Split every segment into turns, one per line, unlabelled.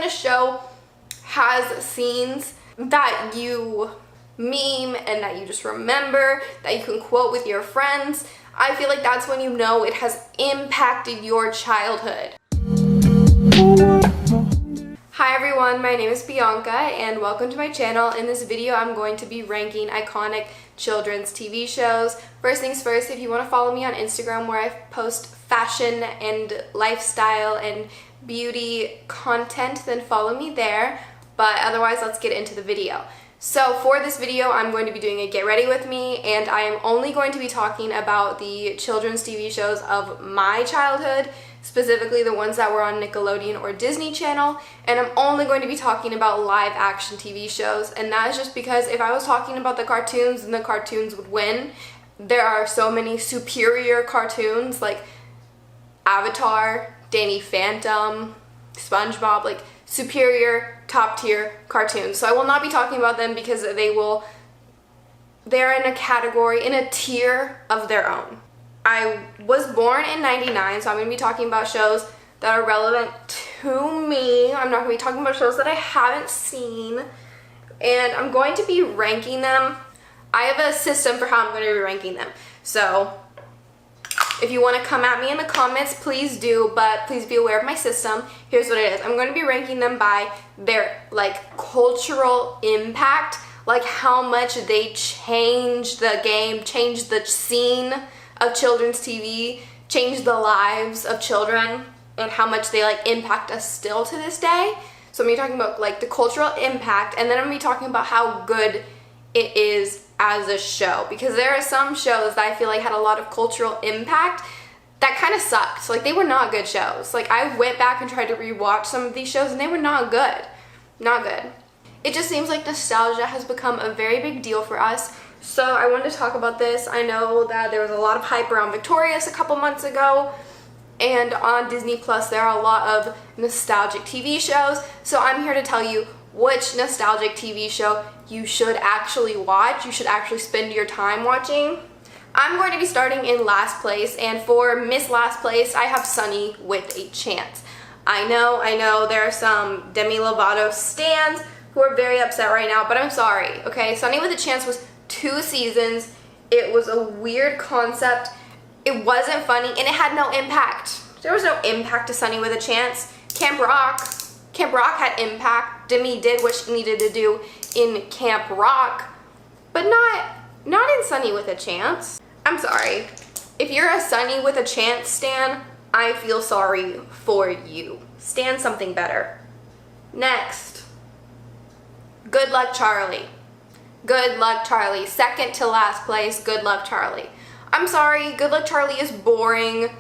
a show has scenes that you meme and that you just remember, that you can quote with your friends, I feel like that's when you know it has impacted your childhood. Hi everyone, my name is Bianca and welcome to my channel. In this video I'm going to be ranking iconic children's TV shows. First things first, if you want to follow me on Instagram where I post fashion and lifestyle and beauty content, then follow me there. But otherwise, let's get into the video. So for this video, I'm going to be doing a get ready with me, and I am only going to be talking about the children's TV shows of my childhood, specifically the ones that were on Nickelodeon or Disney Channel, and I'm only going to be talking about live action TV shows, and that is just because if I was talking about the cartoons, then the cartoons would win. There are so many superior cartoons like Avatar, Danny Phantom, SpongeBob, like superior top tier cartoons. So I will not be talking about them because they're in a category, in a tier of their own. I was born in '99, so I'm going to be talking about shows that are relevant to me. I'm not going to be talking about shows that I haven't seen, and I'm going to be ranking them. I have a system for how I'm going to be ranking them. So if you want to come at me in the comments, please do, but please be aware of my system. Here's what it is. I'm going to be ranking them by their cultural impact, like how much they changed the game, changed the scene of children's TV, changed the lives of children, and how much they impact us still to this day. So I'm going to be talking about the cultural impact, and then I'm going to be talking about how good it is as a show, because there are some shows that I feel had a lot of cultural impact that kind of sucked. They were not good shows. I went back and tried to rewatch some of these shows and they were not good. Not good. It just seems like nostalgia has become a very big deal for us. So I wanted to talk about this. I know that there was a lot of hype around Victorious a couple months ago, and on Disney Plus there are a lot of nostalgic TV shows. So I'm here to tell you which nostalgic TV show you should actually watch, you should actually spend your time watching. I'm going to be starting in last place, and for Miss Last Place, I have Sunny with a Chance. I know, there are some Demi Lovato stans who are very upset right now, but I'm sorry, okay? Sunny with a Chance was 2 seasons. It was a weird concept. It wasn't funny, and it had no impact. There was no impact to Sunny with a Chance. Camp Rock had impact. Demi did what she needed to do in Camp Rock, but not in Sunny with a Chance. I'm sorry. If you're a Sunny with a Chance stan, I feel sorry for you. Stan something better. Next, Good Luck Charlie. Good Luck Charlie. Second to last place, Good Luck Charlie. I'm sorry, Good Luck Charlie is boring.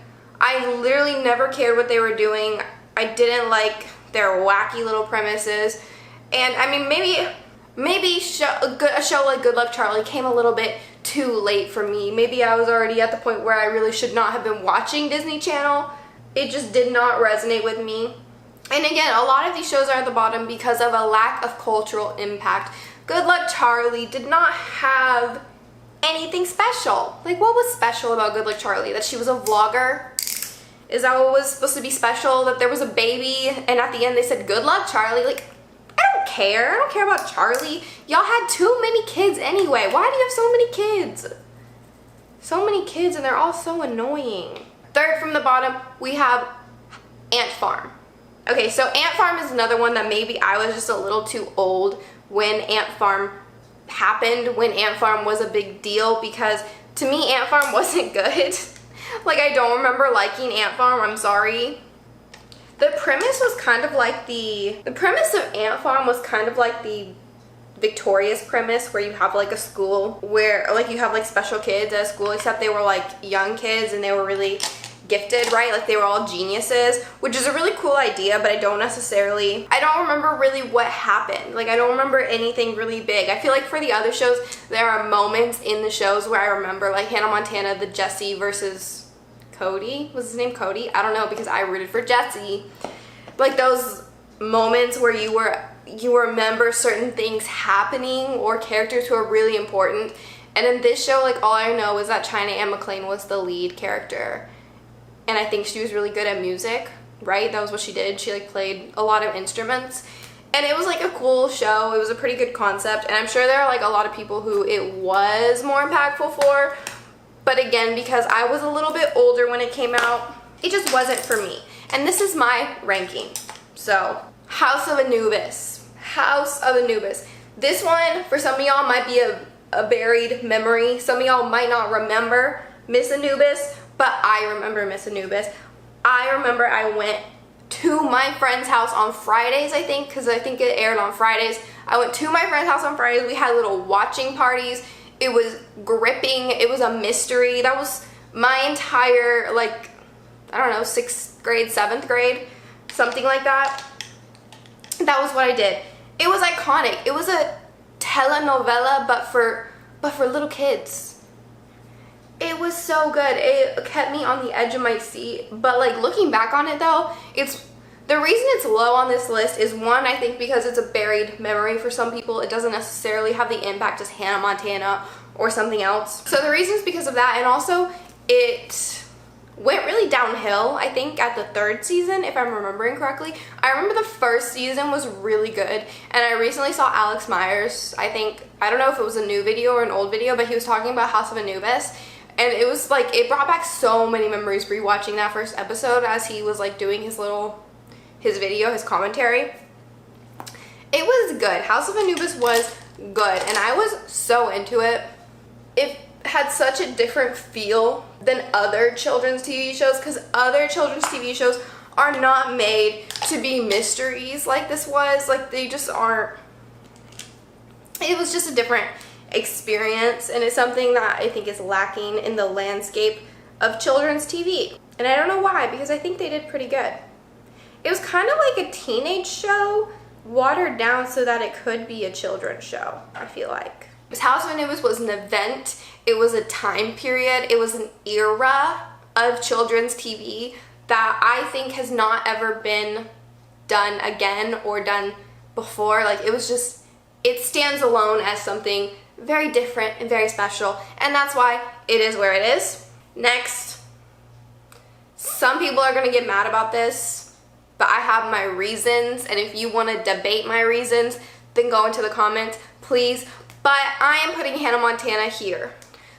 I literally never cared what they were doing. I didn't like their wacky little premises. And I mean, maybe a show like Good Luck Charlie came a little bit too late for me. Maybe I was already at the point where I really should not have been watching Disney Channel. It just did not resonate with me. And again, a lot of these shows are at the bottom because of a lack of cultural impact. Good Luck Charlie did not have anything special. What was special about Good Luck Charlie? That she was a vlogger? Is that what was supposed to be special? That there was a baby and at the end they said, Good Luck Charlie? I don't care about Charlie. Y'all had too many kids anyway. Why do you have so many kids? So many kids, and they're all so annoying. Third from the bottom, we have Ant Farm. Okay, so Ant Farm is another one that maybe I was just a little too old when Ant Farm happened, when Ant Farm was a big deal, because to me Ant Farm wasn't good. I don't remember liking Ant Farm, I'm sorry. The premise was kind of like the premise of Ant Farm was kind of like the Victorious premise, where you have a school where you have special kids at a school, except they were young kids and they were really gifted, right? They were all geniuses, which is a really cool idea, but I don't remember really what happened. I don't remember anything really big. I feel for the other shows, there are moments in the shows where I remember, Hannah Montana, the Jesse versus Cody. Was his name Cody? I don't know, because I rooted for Jesse. Those moments where you remember certain things happening or characters who are really important. And in this show, all I know is that China Anne McClain was the lead character. And I think she was really good at music. right? That was what she did. She like played a lot of instruments. And it was like a cool show. It was a pretty good concept. And I'm sure there are like a lot of people who it was more impactful for. But again, because I was a little bit older when it came out, it just wasn't for me. And this is my ranking. So, House of Anubis. House of Anubis. This one, for some of y'all, might be a buried memory. Some of y'all might not remember Miss Anubis, but I remember Miss Anubis. I remember I went to my friend's house on Fridays, I think, because I think it aired on Fridays. I went to my friend's house on Fridays. We had little watching parties. It was gripping. It was a mystery. That was my entire, like, I don't know, 6th grade, 7th grade, something like that. That was what I did. It was iconic. It was a telenovela, but for little kids. It was so good. It kept me on the edge of my seat. But like looking back on it though, the reason it's low on this list is one, I think because it's a buried memory for some people. It doesn't necessarily have the impact as Hannah Montana or something else. So the reason is because of that, and also it went really downhill, I think, at the 3rd season, if I'm remembering correctly. I remember the 1st season was really good, and I recently saw Alex Myers, I don't know if it was a new video or an old video, but he was talking about House of Anubis, and it was like, it brought back so many memories rewatching that first episode as he was like doing his video, his commentary. It was good. House of Anubis was good, and I was so into it. It had such a different feel than other children's TV shows, because other children's TV shows are not made to be mysteries like this was. Like, they just aren't. It was just a different experience, and it's something that I think is lacking in the landscape of children's TV. And I don't know why, because I think they did pretty good. It was kind of like a teenage show watered down so that it could be a children's show, I feel like. House of Anubis was an event. It was a time period. It was an era of children's TV that I think has not ever been done again or done before. Like, it was just, it stands alone as something very different and very special, and that's why it is where it is. Next, some people are gonna get mad about this, but I have my reasons, and if you want to debate my reasons, then go into the comments, please. But I am putting Hannah Montana here.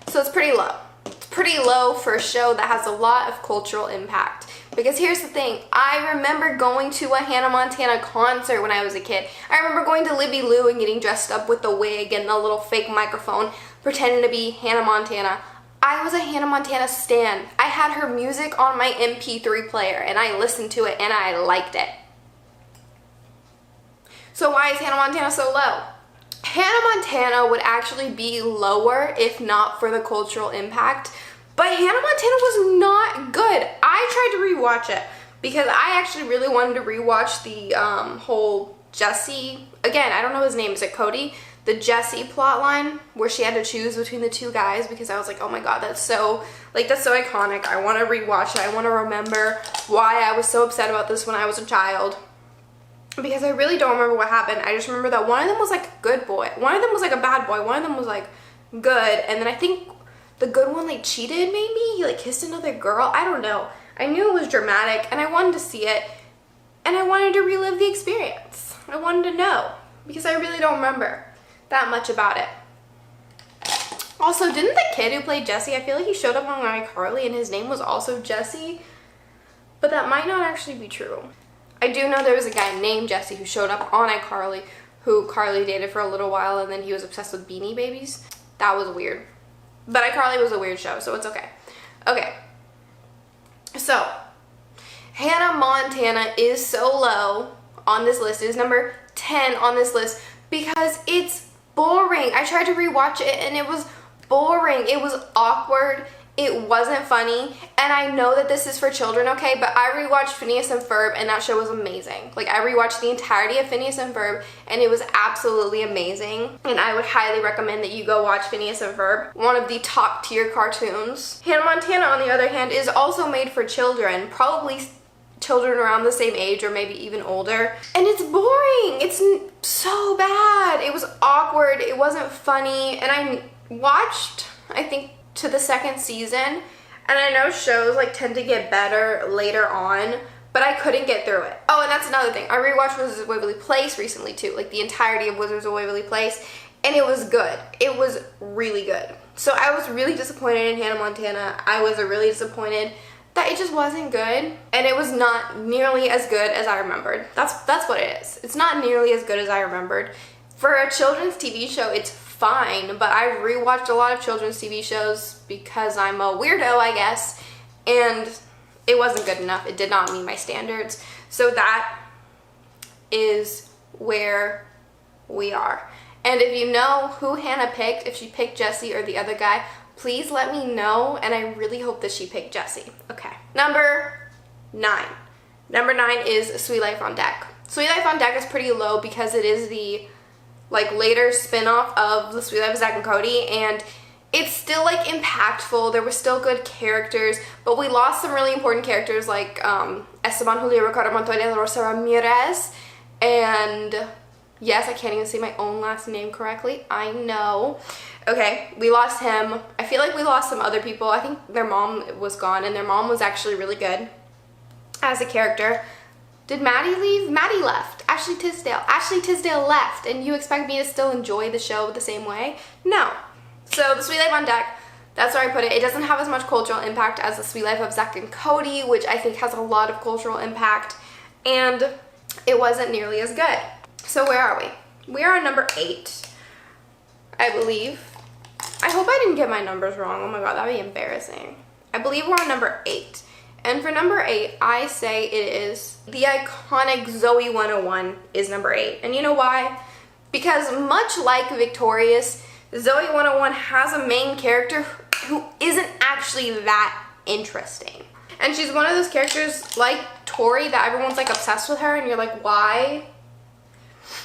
So it's pretty low. It's pretty low for a show that has a lot of cultural impact. Because here's the thing, I remember going to a Hannah Montana concert when I was a kid. I remember going to Libby Lou and getting dressed up with the wig and the little fake microphone, pretending to be Hannah Montana. I was a Hannah Montana stan. I had her music on my MP3 player and I listened to it and I liked it. So why is Hannah Montana so low? Hannah Montana would actually be lower if not for the cultural impact, but Hannah Montana was not good. I tried to rewatch it because I actually really wanted to rewatch the whole Jesse, again, I don't know his name, is it Cody? The Jesse plot line where she had to choose between the two guys, because I was like, oh my god, that's so iconic. I want to rewatch it. I want to remember why I was so upset about this when I was a child. Because I really don't remember what happened. I just remember that one of them was like a good boy. One of them was like a bad boy. One of them was like good. And then I think the good one like cheated maybe. He like kissed another girl. I don't know. I knew it was dramatic and I wanted to see it. And I wanted to relive the experience. I wanted to know. Because I really don't remember that much about it. Also, didn't the kid who played Jesse, I feel like he showed up on iCarly and his name was also Jesse. But that might not actually be true. I do know there was a guy named Jesse who showed up on iCarly, who Carly dated for a little while, and then he was obsessed with Beanie Babies. That was weird. But iCarly was a weird show, so it's okay. Okay. So, Hannah Montana is so low on this list. It is number 10 on this list because it's boring. I tried to rewatch it and it was boring. It was awkward. It wasn't funny, and I know that this is for children, okay, but I rewatched Phineas and Ferb, and that show was amazing. Like, I rewatched the entirety of Phineas and Ferb, and it was absolutely amazing, and I would highly recommend that you go watch Phineas and Ferb, one of the top tier cartoons. Hannah Montana, on the other hand, is also made for children, probably children around the same age or maybe even older, and it's boring. It's so bad. It was awkward. It wasn't funny, and I watched, I think, to the 2nd season, and I know shows like tend to get better later on, but I couldn't get through it. Oh, and that's another thing. I rewatched Wizards of Waverly Place recently too, like the entirety of Wizards of Waverly Place, and it was good. It was really good. So I was really disappointed in Hannah Montana. I was really disappointed that it just wasn't good, and it was not nearly as good as I remembered. That's what it is. It's not nearly as good as I remembered. For a children's TV show, it's fine, but I rewatched a lot of children's TV shows because I'm a weirdo, I guess, and it wasn't good enough. It did not meet my standards. So that is where we are. And if you know who Hannah picked, if she picked Jesse or the other guy, please let me know, and I really hope that she picked Jesse. Okay. Number 9. Number 9 is Suite Life on Deck. Suite Life on Deck is pretty low because it is the later spin-off of The Suite Life of Zack and Cody, and it's still impactful. There were still good characters, but we lost some really important characters like Esteban Julio Ricardo Montoya de Rosa Ramirez, and yes, I can't even say my own last name correctly. I know. Okay, we lost him. I feel like we lost some other people. I think their mom was gone, and their mom was actually really good as a character. Did Maddie leave? Maddie left. Ashley Tisdale. Ashley Tisdale left, and you expect me to still enjoy the show the same way? No. So The Suite Life on Deck, that's where I put it. It doesn't have as much cultural impact as The Suite Life of Zack and Cody, which I think has a lot of cultural impact, and it wasn't nearly as good. So where are we? We are on number 8, I believe. I hope I didn't get my numbers wrong. Oh my god, that'd be embarrassing. I believe we're on number 8. And for number 8, I say it is the iconic Zoe 101 is number 8. And you know why? Because much like Victorious, Zoe 101 has a main character who isn't actually that interesting. And she's one of those characters like Tori that everyone's obsessed with her, and you're like, why?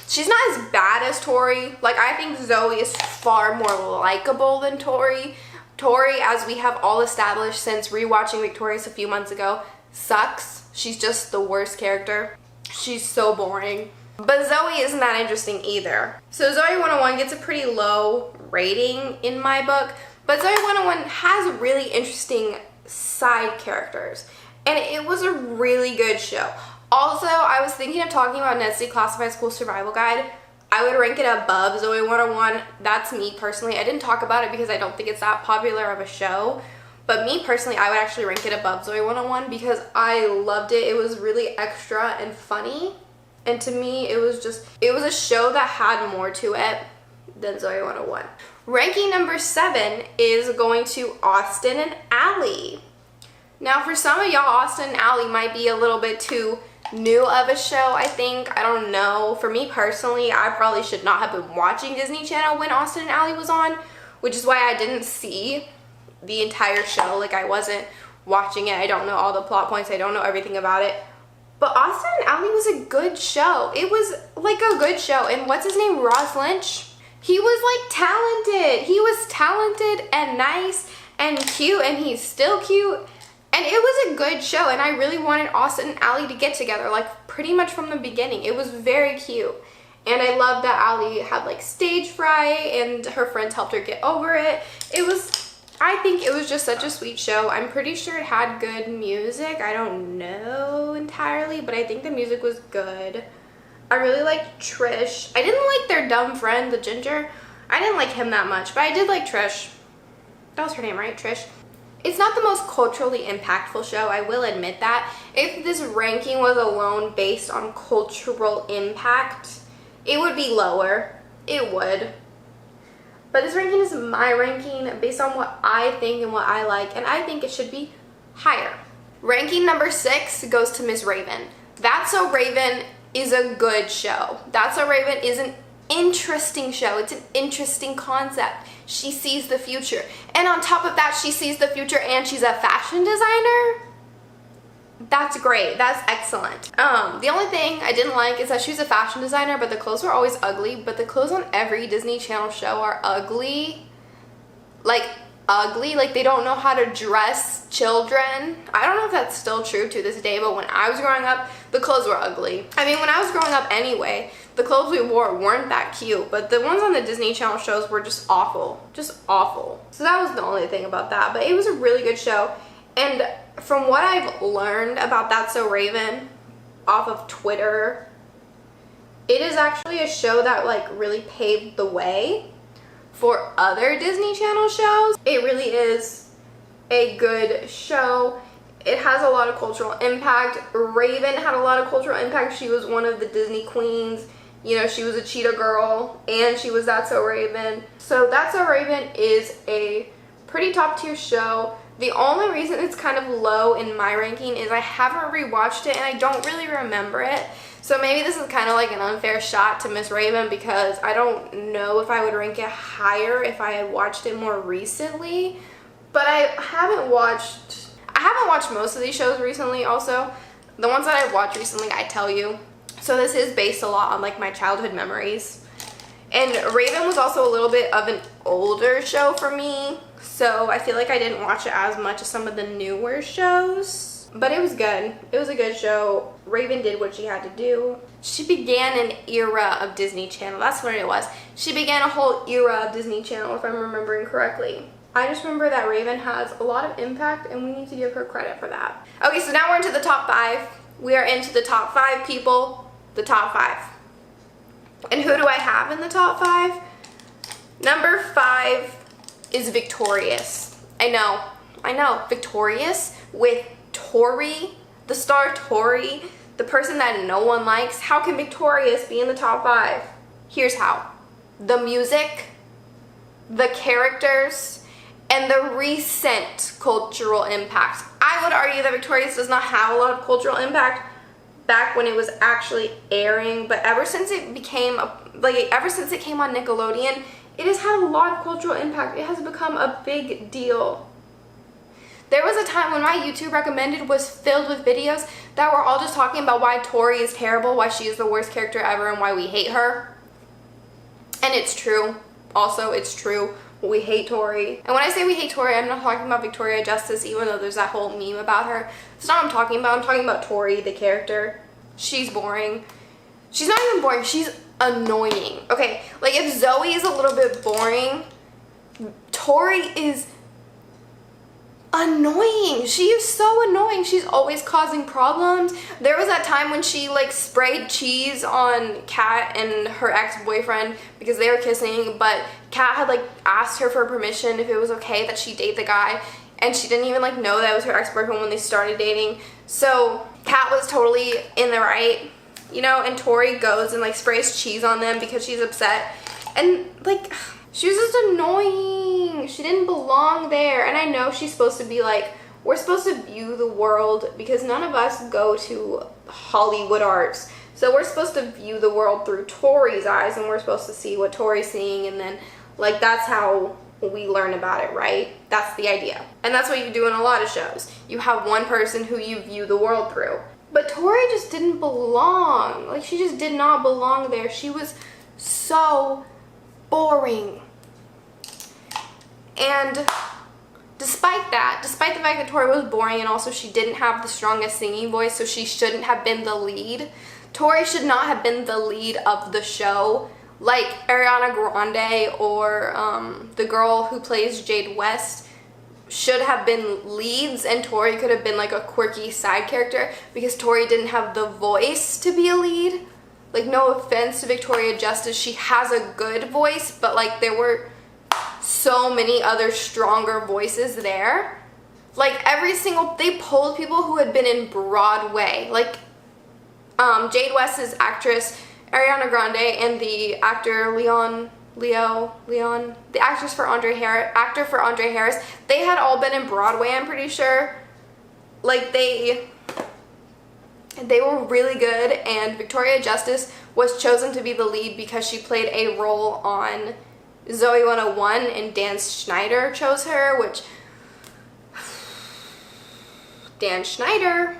She's not as bad as Tori. I think Zoe is far more likable than Tori. Tori, as we have all established since rewatching Victorious a few months ago, sucks. She's just the worst character. She's so boring. But Zoe isn't that interesting either. So Zoe 101 gets a pretty low rating in my book, but Zoe 101 has really interesting side characters, and it was a really good show. Also, I was thinking of talking about Ned's Declassified School Survival Guide. I would rank it above Zoe 101. That's me personally. I didn't talk about it because I don't think it's that popular of a show. But me personally, I would actually rank it above Zoe 101 because I loved it. It was really extra and funny. And to me, it was a show that had more to it than Zoe 101. Ranking number 7 is going to Austin and Ally. Now, for some of y'all, Austin and Ally might be a little bit too new of a show, I think. I don't know. For me personally, I probably should not have been watching Disney Channel when Austin and Ally was on, which is why I didn't see the entire show. I wasn't watching it. I don't know all the plot points. I don't know everything about it. But Austin and Ally was a good show. It was a good show. And what's his name? Ross Lynch? He was talented. He was talented and nice and cute, and he's still cute. And it was a good show, and I really wanted Austin and Ally to get together, pretty much from the beginning. It was very cute. And I love that Ally had stage fright, and her friends helped her get over it. I think it was just such a sweet show. I'm pretty sure it had good music. I don't know entirely, but I think the music was good. I really liked Trish. I didn't like their dumb friend, the Ginger. I didn't like him that much, but I did like Trish. That was her name, right? Trish. It's not the most culturally impactful show, I will admit that. If this ranking was alone based on cultural impact, it would be lower. It would. But this ranking is my ranking based on what I think and what I like, and I think it should be higher. Ranking number 6 goes to Miss Raven. That's So Raven is a good show. That's So Raven is an interesting show. It's an interesting concept. She sees the future. And on top of that, she sees the future and she's a fashion designer. That's great. That's excellent. The only thing I didn't like is that she was a fashion designer, but the clothes were always ugly. But the clothes on every Disney Channel show are ugly. Ugly. They don't know how to dress children. I don't know if that's still true to this day, but when I was growing up, the clothes were ugly. I mean, when I was growing up anyway, the clothes we wore weren't that cute, but the ones on the Disney Channel shows were just awful. Just awful. So that was the only thing about that, but it was a really good show. And from what I've learned about That's So Raven off of Twitter, it is actually a show that like really paved the way for other Disney Channel shows. It really is a good show. It has a lot of cultural impact. Raven had a lot of cultural impact. She was one of the Disney queens. You know, she was a cheetah girl and she was That's So Raven. So That's So Raven is a pretty top tier show. The only reason it's kind of low in my ranking is I haven't rewatched it and I don't really remember it. So maybe this is kind of like an unfair shot to Miss Raven because I don't know if I would rank it higher if I had watched it more recently. But I haven't watched most of these shows recently also. The ones that I've watched recently, I tell you. So this is based a lot on like my childhood memories. And Raven was also a little bit of an older show for me. So I feel like I didn't watch it as much as some of the newer shows. But it was good. It was a good show. Raven did what she had to do. She began an era of Disney Channel. That's what it was. She began a whole era of Disney Channel, if I'm remembering correctly. I just remember that Raven has a lot of impact and we need to give her credit for that. Okay, so now we're into the top 5. We are into the top 5 people. The top 5. And who do I have in the top 5? Number 5 is Victorious. I know. Victorious with Tori, the star Tori, the person that no one likes. How can Victorious be in the top 5? Here's how. The music, the characters, and the recent cultural impact. I would argue that Victorious does not have a lot of cultural impact back when it was actually airing, but ever since it came on Nickelodeon, it has had a lot of cultural impact. It has become a big deal. There was a time when my YouTube recommended was filled with videos that were all just talking about why Tori is terrible, why she is the worst character ever, and why we hate her. And it's true. Also, it's true. We hate Tori. And when I say we hate Tori, I'm not talking about Victoria Justice, even though there's that whole meme about her. It's not what I'm talking about. I'm talking about Tori, the character. She's boring. She's not even boring. She's annoying. Okay, like if Zoe is a little bit boring, Tori is annoying. She is so annoying. She's always causing problems. There was that time when she like sprayed cheese on Kat and her ex-boyfriend because they were kissing, but Kat had like asked her for permission if it was okay that she date the guy, and she didn't even like know that was her ex-boyfriend when they started dating. So Kat was totally in the right, you know, and Tori goes and like sprays cheese on them because she's upset. And like, she was just annoying. She didn't belong there. And I know she's supposed to be like, we're supposed to view the world because none of us go to Hollywood Arts. So we're supposed to view the world through Tori's eyes, and we're supposed to see what Tori's seeing, and then like that's how we learn about it, right? That's the idea. And that's what you do in a lot of shows. You have one person who you view the world through. But Tori just didn't belong. Like, she just did not belong there. She was so boring. And despite the fact that Tori was boring and also she didn't have the strongest singing voice, so she shouldn't have been the lead. Tori should not have been the lead of the show. Like Ariana Grande or the girl who plays Jade West should have been leads, and Tori could have been like a quirky side character because Tori didn't have the voice to be a lead. Like, no offense to Victoria Justice, she has a good voice, but like there were so many other stronger voices there. Like they pulled people who had been in Broadway, like Jade West's actress Ariana Grande and the actor Leon, the actress for actor for Andre Harris, they had all been in Broadway, I'm pretty sure. Like they were really good, and Victoria Justice was chosen to be the lead because she played a role on Zoe 101, and Dan Schneider chose her, which Dan Schneider.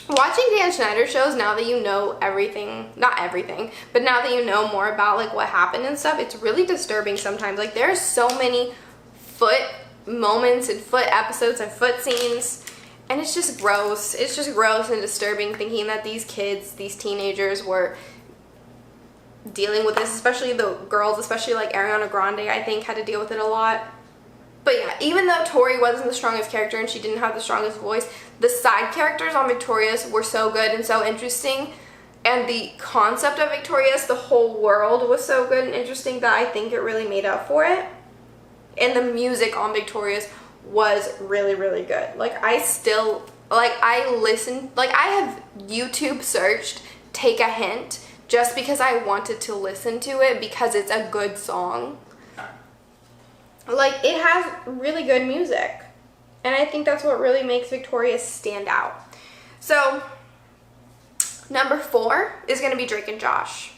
Watching Dan Schneider shows, now that you know everything, not everything, but now that you know more about like what happened and stuff, it's really disturbing sometimes. Like, there are so many foot moments and foot episodes and foot scenes, and it's just gross. It's just gross and disturbing thinking that these kids, these teenagers were dealing with this, especially the girls, especially like Ariana Grande, I think, had to deal with it a lot. But yeah, even though Tori wasn't the strongest character and she didn't have the strongest voice, the side characters on Victorious were so good and so interesting. And the concept of Victorious, the whole world, was so good and interesting that I think it really made up for it. And the music on Victorious was really, really good. Like, I still, like, I listened, like, I have YouTube searched Take a Hint just because I wanted to listen to it because it's a good song. Like, it has really good music. And I think that's what really makes Victorious stand out. So, number 4 is going to be Drake and Josh.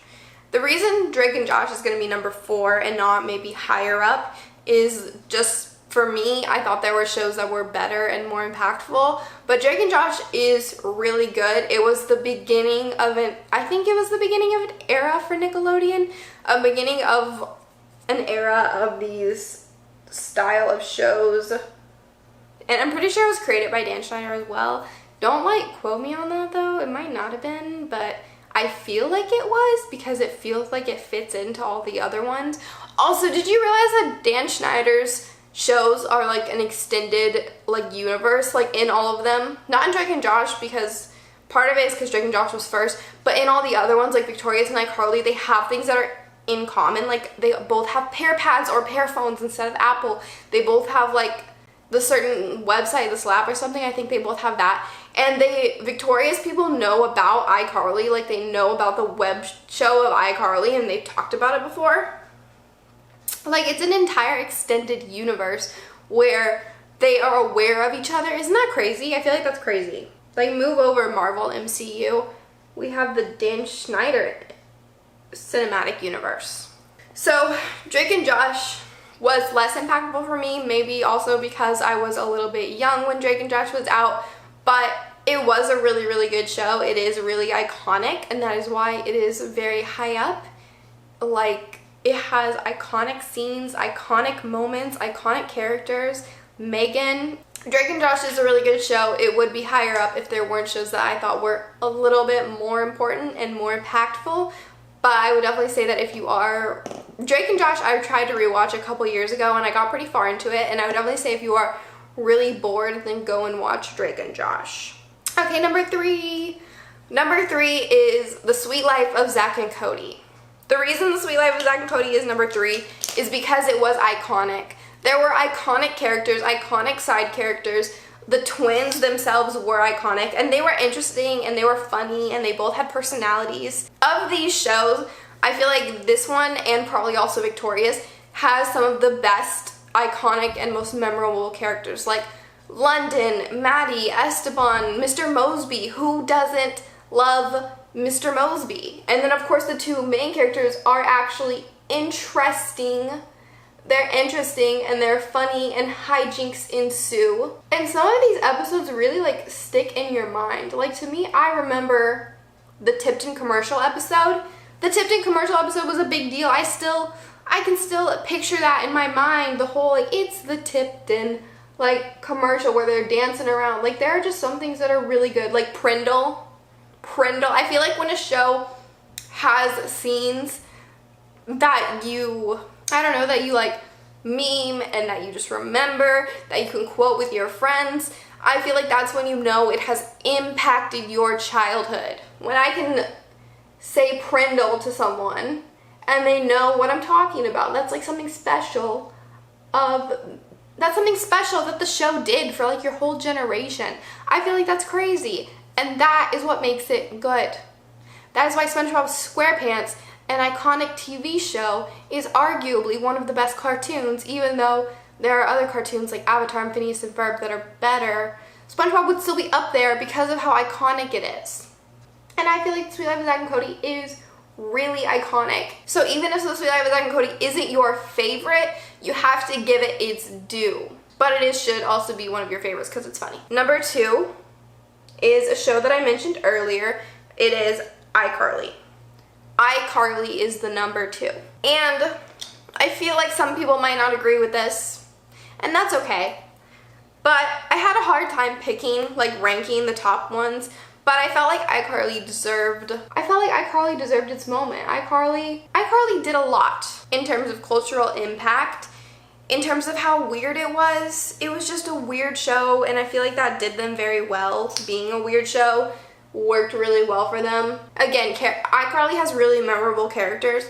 The reason Drake and Josh is going to be number 4 and not maybe higher up is just, for me, I thought there were shows that were better and more impactful. But Drake and Josh is really good. It was the beginning of I think it was the beginning of an era for Nickelodeon. A beginning of an era of these style of shows. And I'm pretty sure it was created by Dan Schneider as well. Don't like quote me on that though, it might not have been, but I feel like it was because it feels like it fits into all the other ones. Also, did you realize that Dan Schneider's shows are like an extended like universe, like in all of them? Not in Drake and Josh, because part of it is because Drake and Josh was first, but in all the other ones like Victorious and iCarly, they have things that are in common. Like, they both have Pear Pads or Pear phones instead of Apple. They both have like the certain website, the Slap or something. I think they both have that. And Victorious people know about iCarly, like they know about the web show of iCarly and they've talked about it before. Like, it's an entire extended universe where they are aware of each other. Isn't that crazy? I feel like that's crazy. Like, move over Marvel MCU. We have the Dan Schneider cinematic universe. So Drake and Josh was less impactful for me, maybe also because I was a little bit young when Drake and Josh was out, but it was a really, really good show. It is really iconic, and that is why it is very high up. Like, it has iconic scenes, iconic moments, iconic characters. Megan. Drake and Josh is a really good show. It would be higher up if there weren't shows that I thought were a little bit more important and more impactful. But I would definitely say that if you are Drake and Josh, I tried to rewatch a couple years ago and I got pretty far into it, and I would definitely say if you are really bored, then go and watch Drake and Josh. Okay, number 3. Number 3 is The Suite Life of Zack and Cody. The reason The Suite Life of Zack and Cody is number 3 is because it was iconic. There were iconic characters, iconic side characters. The twins themselves were iconic, and they were interesting, and they were funny, and they both had personalities. Of these shows, I feel like this one, and probably also Victorious, has some of the best iconic and most memorable characters, like London, Maddie, Esteban, Mr. Mosby. Who doesn't love Mr. Mosby? And then of course the 2 main characters are actually interesting. They're interesting and they're funny, and hijinks ensue. And some of these episodes really like stick in your mind. Like, to me, I remember the Tipton commercial episode. The Tipton commercial episode was a big deal. I can still picture that in my mind. The whole like, it's the Tipton like commercial where they're dancing around. Like, there are just some things that are really good. Like Prindle. I feel like when a show has scenes that you, I don't know, that you like meme and that you just remember, that you can quote with your friends, I feel like that's when you know it has impacted your childhood. When I can say Prindle to someone and they know what I'm talking about, that's like something special that's something special that the show did for like your whole generation. I feel like that's crazy, and that is what makes it good. That is why SpongeBob SquarePants, an iconic TV show, is arguably one of the best cartoons, even though there are other cartoons like Avatar and Phineas and Ferb that are better. SpongeBob would still be up there because of how iconic it is. And I feel like The Suite Life of Zack and Cody is really iconic. So even if The Suite Life of Zack and Cody isn't your favorite, you have to give it its due. But it should also be one of your favorites because it's funny. Number 2 is a show that I mentioned earlier. It is iCarly. iCarly is the number 2. And I feel like some people might not agree with this, and that's okay. But I had a hard time picking, like ranking the top ones, but I felt like iCarly deserved its moment. iCarly did a lot in terms of cultural impact, in terms of how weird it was just a weird show, and I feel like that did them very well. Being a weird show worked really well for them. Again, iCarly has really memorable characters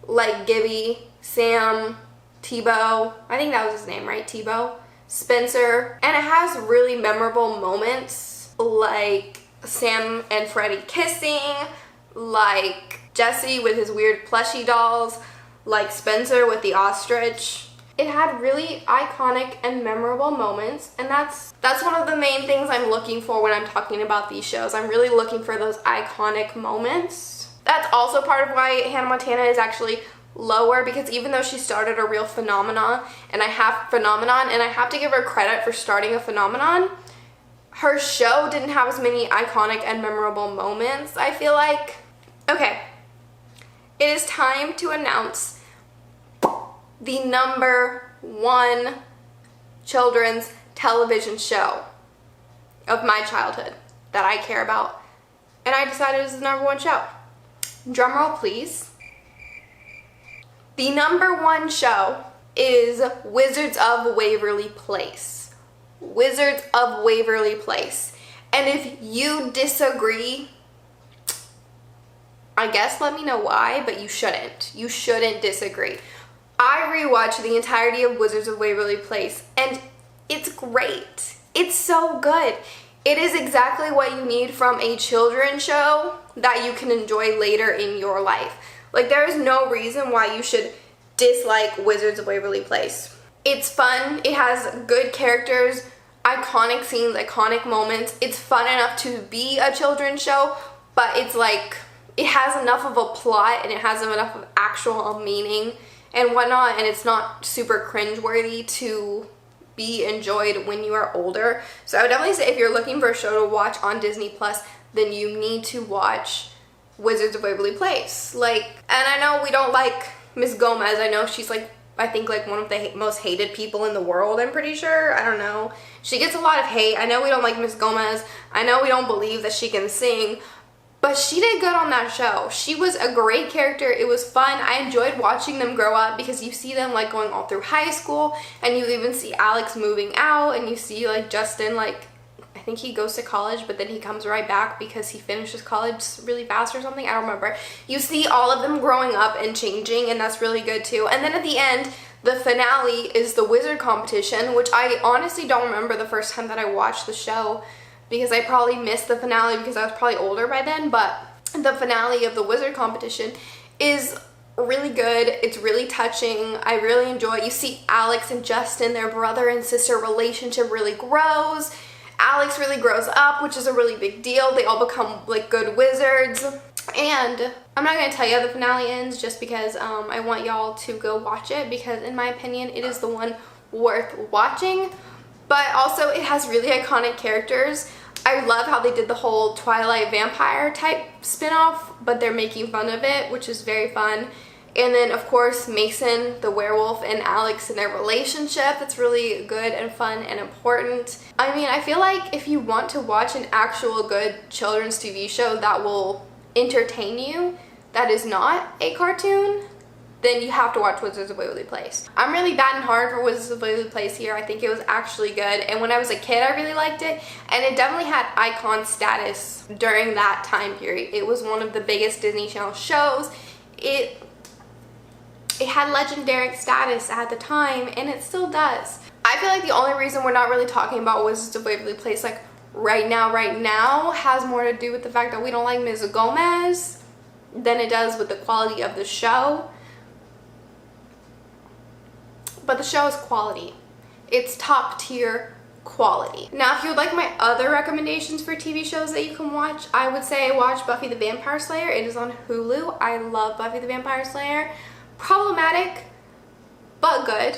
like Gibby, Sam, Tebow, I think that was his name, right? Tebow, Spencer, and it has really memorable moments like Sam and Freddie kissing, like Jesse with his weird plushie dolls, like Spencer with the ostrich. It had really iconic and memorable moments, and that's one of the main things I'm looking for when I'm talking about these shows. I'm really looking for those iconic moments. That's also part of why Hannah Montana is actually lower, because even though she started a real phenomenon, and I have to give her credit for starting a phenomenon, her show didn't have as many iconic and memorable moments, I feel like. Okay, it is time to announce the number one children's television show of my childhood that I care about, and I decided it was the number one show. Drum roll, please. The number one show is Wizards of Waverly Place. Wizards of Waverly Place. And if you disagree, I guess let me know why, but you shouldn't. You shouldn't disagree. I rewatched the entirety of Wizards of Waverly Place, and it's great. It's so good. It is exactly what you need from a children's show that you can enjoy later in your life. Like, there is no reason why you should dislike Wizards of Waverly Place. It's fun. It has good characters, iconic scenes, iconic moments. It's fun enough to be a children's show, but it's like, it has enough of a plot and it has enough of actual meaning and whatnot, and it's not super cringeworthy to be enjoyed when you are older. So I would definitely say if you're looking for a show to watch on Disney Plus, then you need to watch Wizards of Waverly Place. Like, and I know we don't like Miss Gomez. I know she's like, I think like one of the most hated people in the world, I'm pretty sure. I don't know. She gets a lot of hate. I know we don't like Miss Gomez. I know we don't believe that she can sing. But she did good on that show. She was a great character. It was fun. I enjoyed watching them grow up because you see them like going all through high school, and you even see Alex moving out, and you see like Justin, like I think he goes to college, but then he comes right back because he finishes college really fast or something. I don't remember. You see all of them growing up and changing, and that's really good too. And then at the end, the finale is the wizard competition, which I honestly don't remember the first time that I watched the show, because I probably missed the finale because I was probably older by then, but the finale of the wizard competition is really good. It's really touching. I really enjoy it. You see Alex and Justin, their brother and sister relationship really grows. Alex really grows up, which is a really big deal. They all become like good wizards. And I'm not going to tell you how the finale ends just because I want y'all to go watch it, because in my opinion, it is the one worth watching. But also it has really iconic characters. I love how they did the whole Twilight vampire type spin-off, but they're making fun of it, which is very fun. And then of course Mason, the werewolf, and Alex and their relationship. That's really good and fun and important. I mean, I feel like if you want to watch an actual good children's TV show that will entertain you, that is not a cartoon, then you have to watch Wizards of Waverly Place. I'm really batting hard for Wizards of Waverly Place here. I think it was actually good, and when I was a kid I really liked it, and it definitely had icon status during that time period. It was one of the biggest Disney Channel shows. It had legendary status at the time, and it still does. I feel like the only reason we're not really talking about Wizards of Waverly Place like right now has more to do with the fact that we don't like Ms. Gomez than it does with the quality of the show. But the show is quality. It's top tier quality. Now, if you would like my other recommendations for TV shows that you can watch, I would say watch Buffy the Vampire Slayer. It is on Hulu. I love Buffy the Vampire Slayer. Problematic, but good.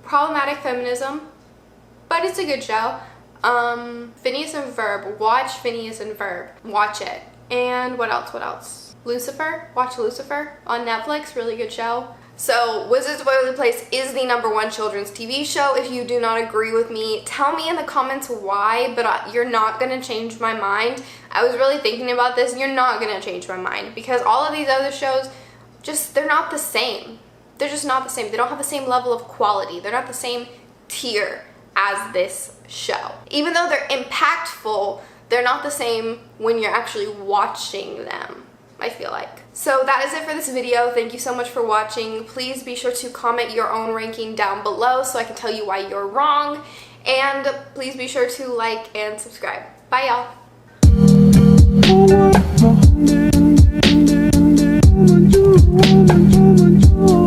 Problematic feminism, but it's a good show. Phineas and Ferb. Watch Phineas and Ferb. Watch it. And what else? Lucifer. Watch Lucifer on Netflix. Really good show. So Wizards of Waverly Place is the #1 children's TV show. If you do not agree with me, tell me in the comments why, but you're not gonna change my mind. I was really thinking about this. You're not gonna change my mind because all of these other shows, they're not the same. they're just not the same. They don't have the same level of quality. They're not the same tier as this show. Even though they're impactful, they're not the same when you're actually watching them, I feel like. So that is it for this video. Thank you so much for watching. Please be sure to comment your own ranking down below so I can tell you why you're wrong. And please be sure to like and subscribe. Bye, y'all.